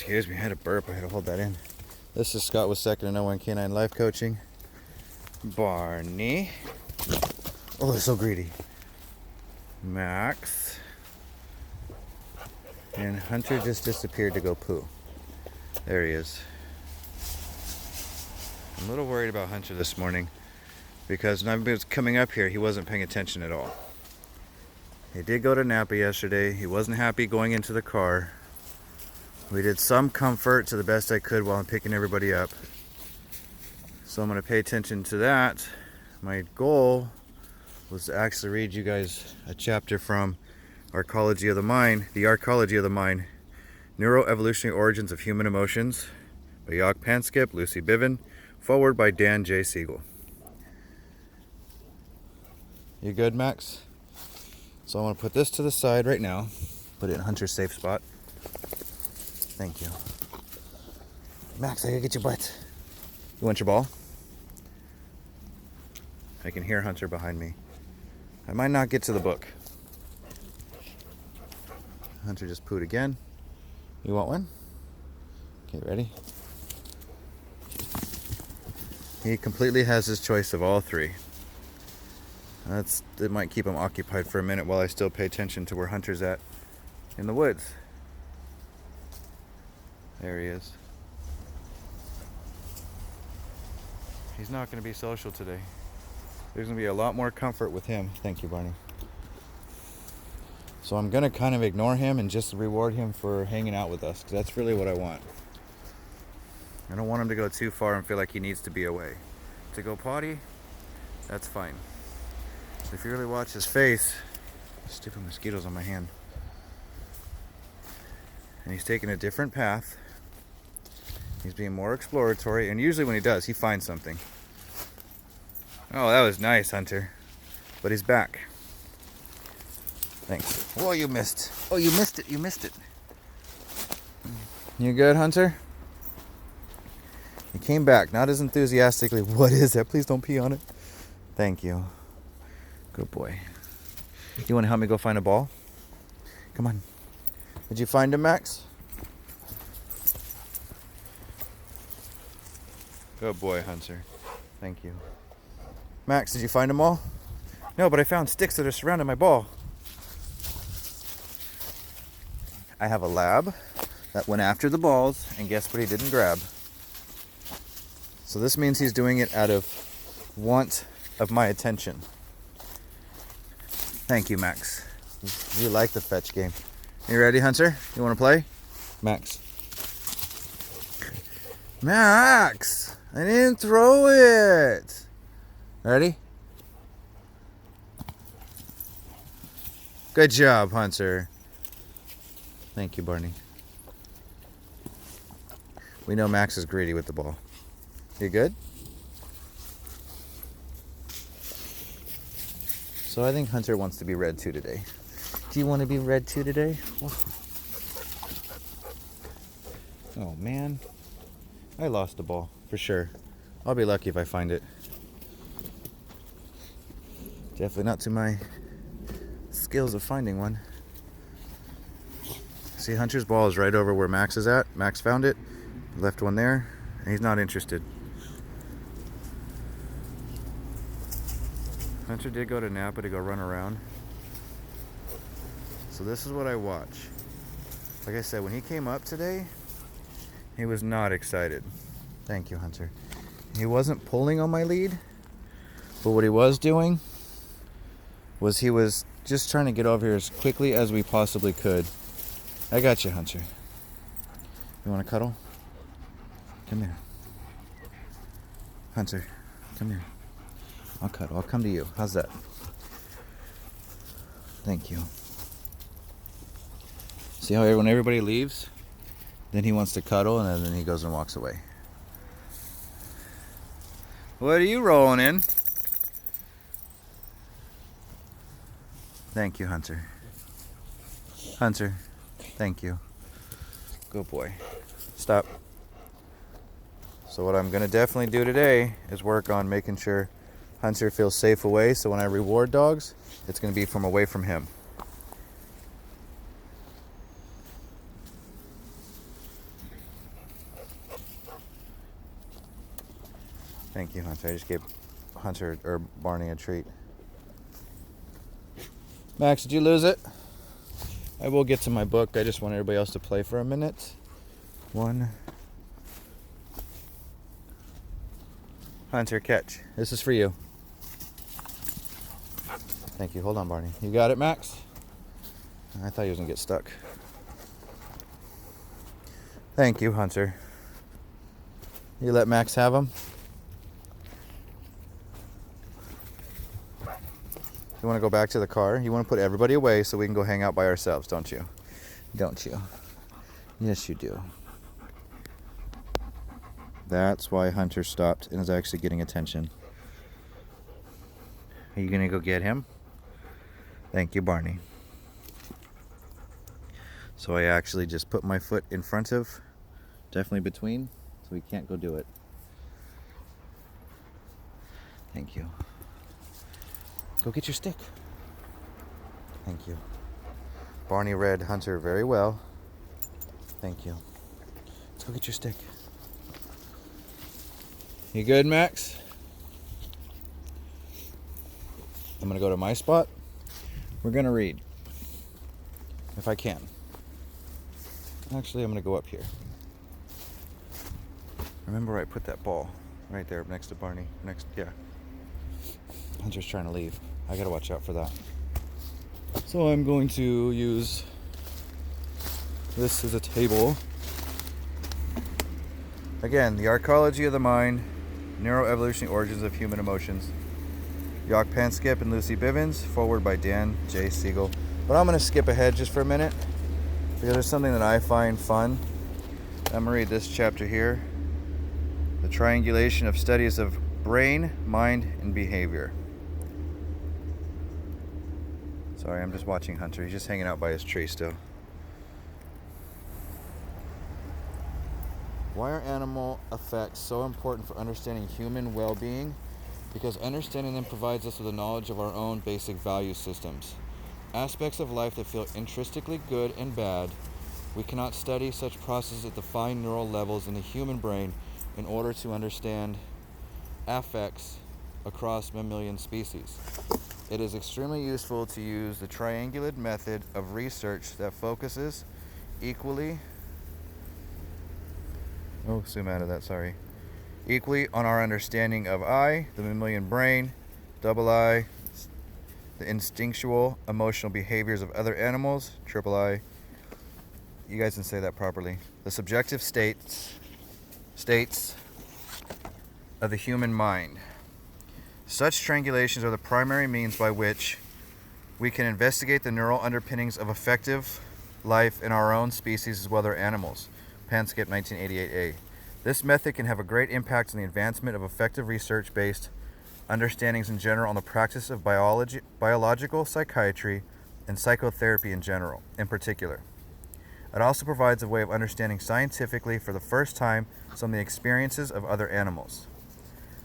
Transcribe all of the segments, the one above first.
Excuse me, I had a burp. I had to hold that in. This is Scott with Second and 01 Canine Life Coaching. Barney. Oh, they're so greedy. Max. And Hunter just disappeared to go poo. There he is. I'm a little worried about Hunter this morning because when I was coming up here, he wasn't paying attention at all. He did go to Napa yesterday. He wasn't happy going into the car. We did some comfort to the best I could while I'm picking everybody up. So I'm going to pay attention to that. My goal was to actually read you guys a chapter from Archeology of the Mind, the Archeology of the Mind, Neuroevolutionary Origins of Human Emotions by Jock Panskip, Lucy Biven, forward by Dan J. Siegel. You good, Max? So I want to put this to the side right now, put it in Hunter's safe spot. Thank you. Max, I gotta get your butt. You want your ball? I can hear Hunter behind me. I might not get to the book. Hunter just pooed again. You want one? Okay, ready? He completely has his choice of all three. It might keep him occupied for a minute while I still pay attention to where Hunter's at in the woods. There he is. He's not going to be social today. There's going to be a lot more comfort with him. Thank you, Barney. So I'm going to kind of ignore him and just reward him for hanging out with us, because that's really what I want. I don't want him to go too far and feel like he needs to be away. To go potty, that's fine. If you really watch his face, stupid mosquitoes on my hand. And he's taking a different path. He's being more exploratory, and usually when he does, he finds something. Oh, that was nice, Hunter. But he's back. Thanks. Oh, you missed. Oh, you missed it. You missed it. You good, Hunter? He came back, not as enthusiastically. What is that? Please don't pee on it. Thank you. Good boy. You want to help me go find a ball? Come on. Did you find him, Max? Good boy, Hunter. Thank you. Max, did you find them all? No, but I found sticks that are surrounding my ball. I have a lab that went after the balls, and guess what he didn't grab? So this means he's doing it out of want of my attention. Thank you, Max. You like the fetch game. You ready, Hunter? You want to play? Max. Max! I didn't throw it! Ready? Good job, Hunter. Thank you, Barney. We know Max is greedy with the ball. You good? So I think Hunter wants to be read to today. Do you want to be read to today? Oh, man. I lost the ball, for sure. I'll be lucky if I find it. Definitely not to my skills of finding one. See, Hunter's ball is right over where Max is at. Max found it, left one there, and he's not interested. Hunter did go to Napa to go run around. So this is what I watch. Like I said, when he came up today, he was not excited. Thank you, Hunter. He wasn't pulling on my lead, but what he was doing was he was just trying to get over here as quickly as we possibly could. I got you, Hunter. You want to cuddle? Come here. Hunter, come here. I'll cuddle. I'll come to you. How's that? Thank you. See how when everybody leaves, then he wants to cuddle, and then he goes and walks away. What are you rolling in? Thank you, Hunter. Hunter, thank you. Good boy. Stop. So what I'm going to definitely do today is work on making sure Hunter feels safe away, so when I reward dogs, it's going to be from away from him. Thank you, Hunter. I just gave Hunter or Barney a treat. Max, did you lose it? I will get to my book. I just want everybody else to play for a minute. One. Hunter, catch. This is for you. Thank you. Hold on, Barney. You got it, Max? I thought he was going to get stuck. Thank you, Hunter. You let Max have them? You want to go back to the car? You want to put everybody away so we can go hang out by ourselves, don't you? Don't you? Yes, you do. That's why Hunter stopped and is actually getting attention. Are you going to go get him? Thank you, Barney. So I actually just put my foot in front of, definitely between, so he can't go do it. Thank you. Go get your stick. Thank you. Barney read Hunter very well. Thank you. Let's go get your stick. You good, Max? I'm going to go to my spot. We're going to read. If I can. Actually, I'm going to go up here. Remember I put that ball right there next to Barney. Yeah. Hunter's trying to leave. I got to watch out for that. So I'm going to use this as a table. Again, the Archeology of the Mind, Neuroevolutionary Origins of Human Emotions. Jock Panskip and Lucy Bivens, forward by Dan J. Siegel. But I'm going to skip ahead just for a minute because there's something that I find fun. I'm going to read this chapter here. The triangulation of studies of brain, mind, and behavior. Sorry, I'm just watching Hunter. He's just hanging out by his tree still. Why are animal effects so important for understanding human well-being? Because understanding them provides us with a knowledge of our own basic value systems. Aspects of life that feel intrinsically good and bad. We cannot study such processes at the fine neural levels in the human brain in order to understand affects across mammalian species. It is extremely useful to use the triangulated method of research that focuses equally on our understanding of I, the mammalian brain, double I, the instinctual emotional behaviors of other animals, triple I. You guys didn't say that properly. The subjective states of the human mind. Such triangulations are the primary means by which we can investigate the neural underpinnings of effective life in our own species as well as other animals. Panskip, 1988a. This method can have a great impact on the advancement of effective research-based understandings in general on the practice of biological psychiatry and psychotherapy in particular. It also provides a way of understanding scientifically for the first time some of the experiences of other animals.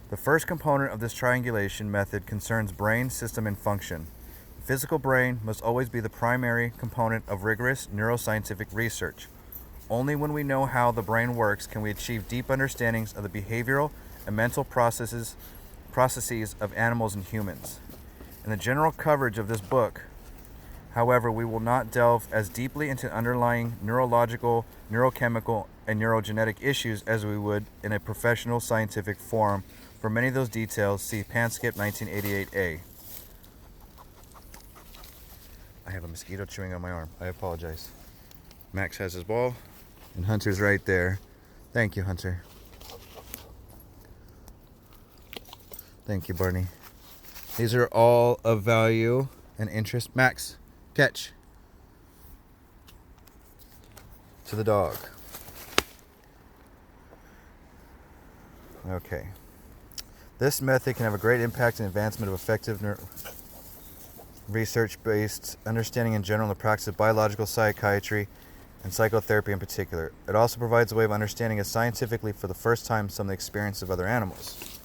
The first component of this triangulation method concerns brain system and function. The physical brain must always be the primary component of rigorous neuroscientific research. Only when we know how the brain works can we achieve deep understandings of the behavioral and mental processes of animals and humans. In the general coverage of this book, however, we will not delve as deeply into underlying neurological, neurochemical, and neurogenetic issues as we would in a professional scientific forum. For many of those details, see Panskip 1988a. I have a mosquito chewing on my arm. I apologize. Max has his ball, and Hunter's right there. Thank you, Hunter. Thank you, Barney. These are all of value and interest. Max, catch. To the dog. Okay. This method can have a great impact in advancement of effective research-based understanding in general in the practice of biological psychiatry and psychotherapy in particular. It also provides a way of understanding as scientifically for the first time some of the experience of other animals.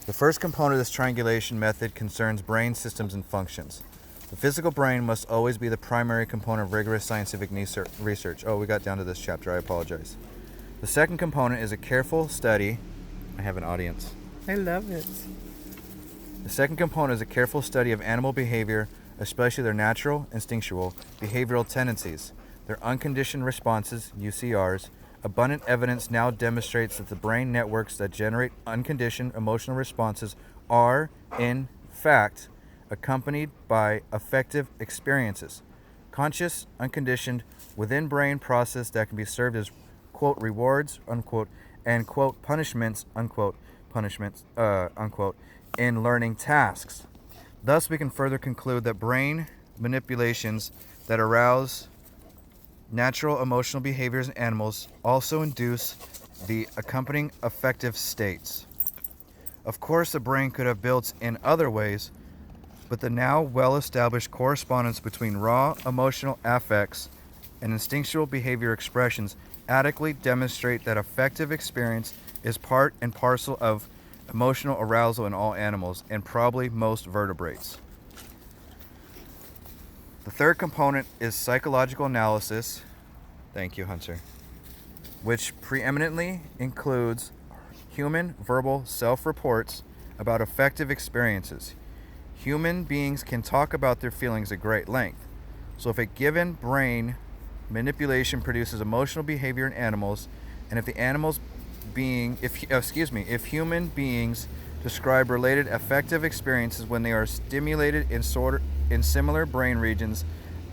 The first component of this triangulation method concerns brain systems and functions. The physical brain must always be the primary component of rigorous scientific research. Oh, we got down to this chapter. I apologize. The second component is a careful study I have an audience. I love it. The second component is a careful study of animal behavior, especially their natural, instinctual, behavioral tendencies, their unconditioned responses, UCRs. Abundant evidence now demonstrates that the brain networks that generate unconditioned emotional responses are, in fact, accompanied by affective experiences. Conscious, unconditioned, within brain process that can be served as, quote, rewards, unquote, and, quote, punishments, unquote, unquote, in learning tasks. Thus, we can further conclude that brain manipulations that arouse natural emotional behaviors in animals also induce the accompanying affective states. Of course, the brain could have built in other ways, but the now well-established correspondence between raw emotional affects and instinctual behavior expressions adequately demonstrate that affective experience is part and parcel of emotional arousal in all animals and probably most vertebrates. The third component is psychological analysis. Thank you, Hunter. Which preeminently includes human verbal self-reports about affective experiences. Human beings can talk about their feelings at great length. So if a given brain manipulation produces emotional behavior in animals, and if human beings describe related affective experiences when they are stimulated in similar brain regions,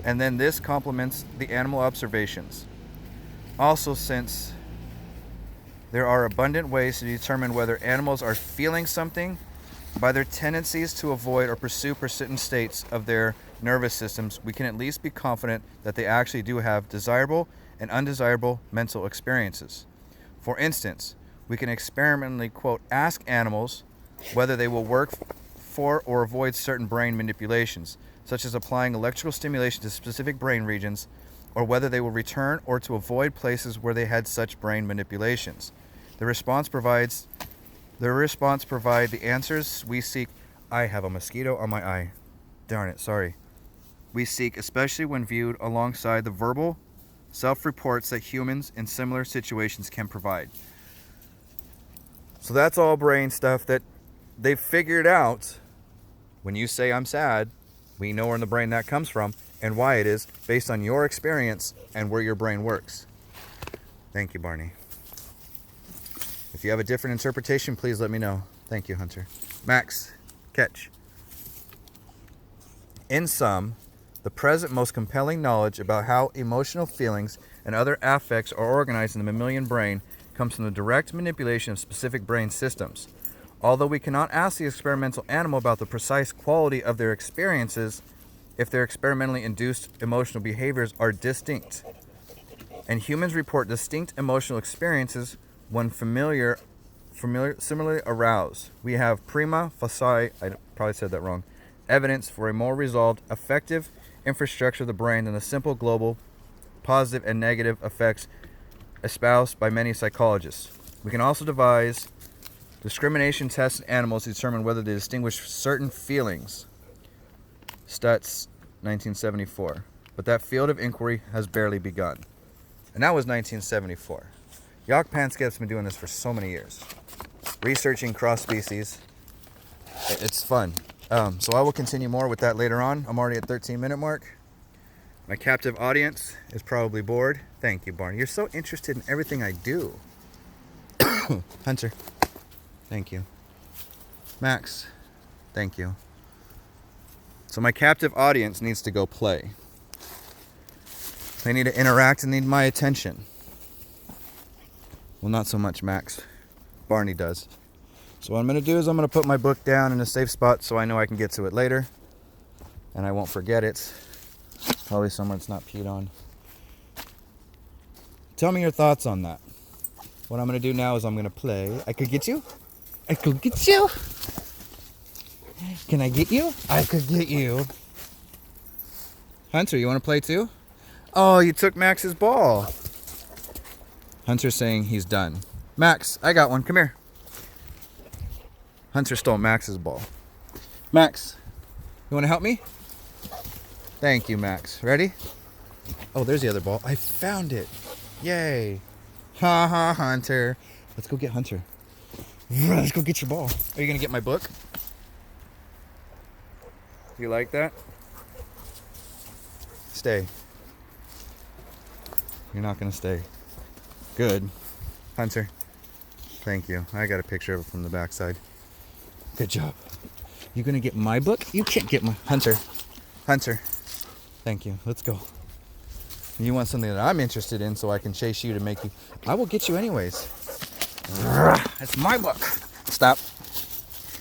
and then this complements the animal observations. Also, since there are abundant ways to determine whether animals are feeling something by their tendencies to avoid or pursue persistent states of their nervous systems, we can at least be confident that they actually do have desirable and undesirable mental experiences. For instance, we can experimentally, quote, ask animals whether they will work for or avoid certain brain manipulations, such as applying electrical stimulation to specific brain regions, or whether they will return or to avoid places where they had such brain manipulations. The response provide the answers we seek. I have a mosquito on my eye. Darn it, sorry. We seek, especially when viewed alongside the verbal self-reports that humans in similar situations can provide. So that's all brain stuff that they've figured out. When you say I'm sad, we know where in the brain that comes from and why it is based on your experience and where your brain works. Thank you, Barney. If you have a different interpretation, please let me know. Thank you, Hunter. Max, catch. In sum, the present most compelling knowledge about how emotional feelings and other affects are organized in the mammalian brain comes from the direct manipulation of specific brain systems. Although we cannot ask the experimental animal about the precise quality of their experiences if their experimentally induced emotional behaviors are distinct. And humans report distinct emotional experiences when similarly aroused. We have prima facie, I probably said that wrong, evidence for a more resolved affective infrastructure of the brain than the simple global positive and negative effects espoused by many psychologists. We can also devise discrimination tests in animals to determine whether they distinguish certain feelings. Stutz, 1974. But that field of inquiry has barely begun. And that was 1974. Jock Panskev's been doing this for so many years. Researching cross species. It's fun. So I will continue more with that later on. I'm already at 13-minute mark. My captive audience is probably bored. Thank you, Barney. You're so interested in everything I do. Hunter. Thank you. Max. Thank you. So my captive audience needs to go play. They need to interact and need my attention. Well, not so much Max. Barney does. So what I'm going to do is I'm going to put my book down in a safe spot so I know I can get to it later. And I won't forget it. Probably somewhere it's not peed on. Tell me your thoughts on that. What I'm going to do now is I'm going to play. I could get you? I could get you? Can I get you? I could get you. Hunter, you want to play too? Oh, you took Max's ball. Hunter's saying he's done. Max, I got one. Come here. Hunter stole Max's ball. Max, you want to help me? Thank you, Max. Ready? Oh, there's the other ball. I found it. Yay. Ha ha, Hunter. Let's go get Hunter. Let's go get your ball. Are you gonna get my book? You like that? Stay. You're not gonna stay. Good. Hunter. Thank you. I got a picture of it from the backside. Good job. You gonna get my book? You can't get my... Hunter. Hunter. Thank you. Let's go. You want something that I'm interested in so I can chase you to make you... I will get you anyways. It's my book. Stop.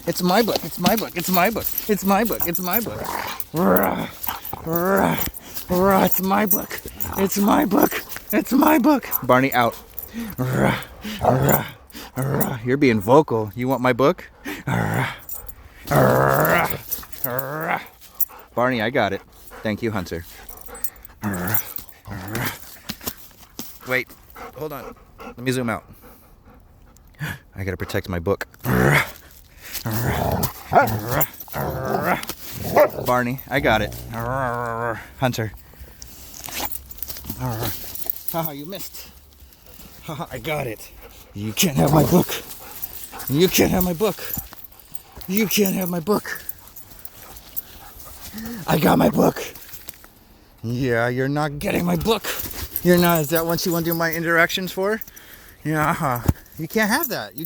It's my book. It's my book. It's my book. It's my book. It's my book. It's my book. It's my book. It's my book. Barney, out. You're being vocal. You want my book? Barney, I got it. Thank you, Hunter. Wait. Hold on. Let me zoom out. I gotta protect my book. Barney, I got it. Hunter. Haha, you missed. Haha, I got it. You can't have my book. You can't have my book. You can't have my book. I got my book. Yeah, you're not getting my book. You're not. Is that what you want to do my interactions for? Yeah, you can't have that. You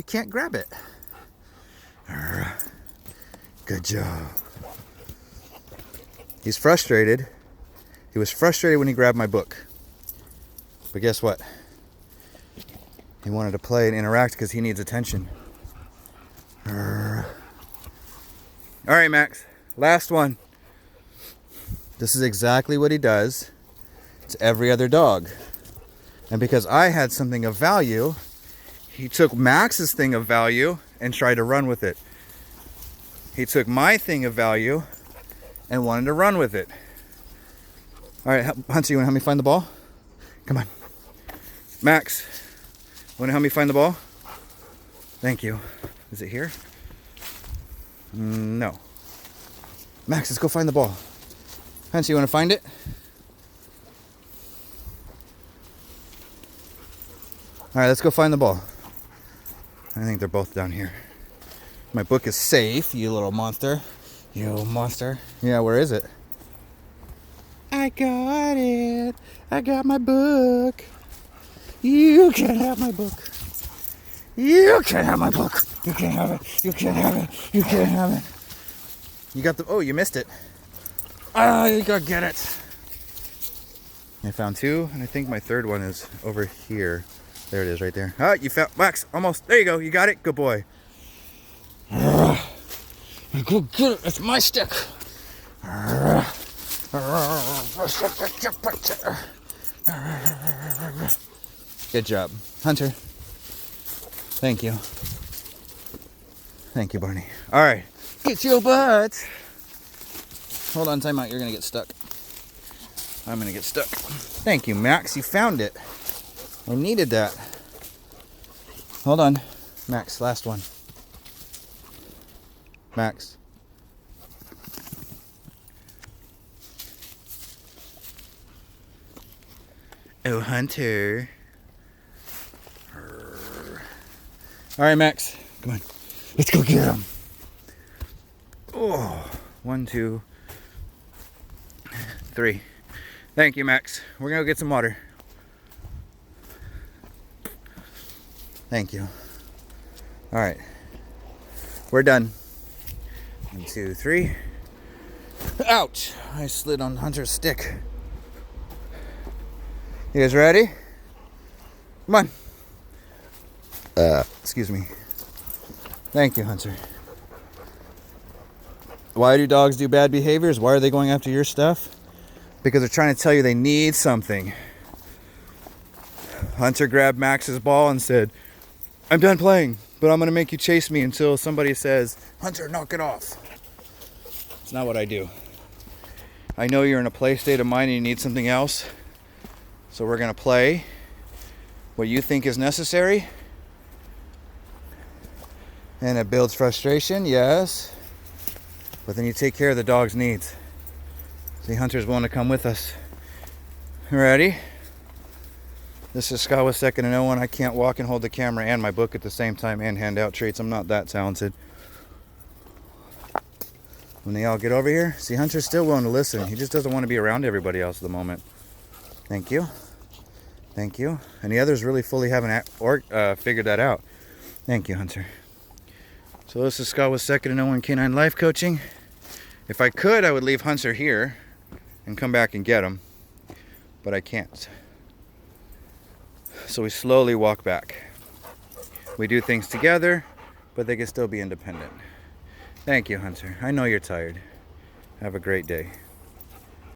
can't grab it. Good job. He's frustrated. He was frustrated when he grabbed my book. But guess what? He wanted to play and interact because he needs attention. All right, Max. Last one. This is exactly what he does to every other dog. And because I had something of value, he took Max's thing of value and tried to run with it. He took my thing of value and wanted to run with it. All right, Hunter, you want to help me find the ball? Come on. Max, want to help me find the ball? Thank you. Is it here? No. Max, let's go find the ball. Hunter, you want to find it? All right, let's go find the ball. I think they're both down here. My book is safe, you little monster. You monster. Yeah, where is it? I got it. I got my book. You can't have my book. You can't have my book. You can't have it. You can't have it. You can't have it. You got the... Oh, you missed it. Ah, you gotta get it. I found two, and I think my third one is over here. There it is, right there. Ah, you found... Max, almost. There you go. You got it. Good boy. Go get it. It's my stick. Good job. Hunter. Thank you. Thank you, Barney. All right. Get your butt. Hold on, time out. You're going to get stuck. I'm going to get stuck. Thank you, Max. You found it. I needed that. Hold on. Max, last one. Max. Oh, Hunter. All right, Max. Come on. Let's go get him. Oh, 1, 2, 3. Thank you, Max. We're going to go get some water. Thank you. All right. We're done. 1, 2, 3. Ouch! I slid on Hunter's stick. You guys ready? Come on. Excuse me. Thank you, Hunter. Why do dogs do bad behaviors? Why are they going after your stuff? Because they're trying to tell you they need something. Hunter grabbed Max's ball and said, I'm done playing, but I'm going to make you chase me until somebody says, Hunter, knock it off. It's not what I do. I know you're in a play state of mind and you need something else. So we're going to play what you think is necessary. And it builds frustration, yes. But then you take care of the dog's needs. See, Hunter's willing to come with us. Ready? This is Scott with Second and No One. I can't walk and hold the camera and my book at the same time and hand out treats. I'm not that talented. When they all get over here, see, Hunter's still willing to listen. He just doesn't want to be around everybody else at the moment. Thank you. Thank you. And the others really fully haven't figured that out. Thank you, Hunter. So this is Scott with Second and No One Canine Life Coaching. If I could, I would leave Hunter here and come back and get him. But I can't. So we slowly walk back. We do things together, but they can still be independent. Thank you, Hunter. I know you're tired. Have a great day.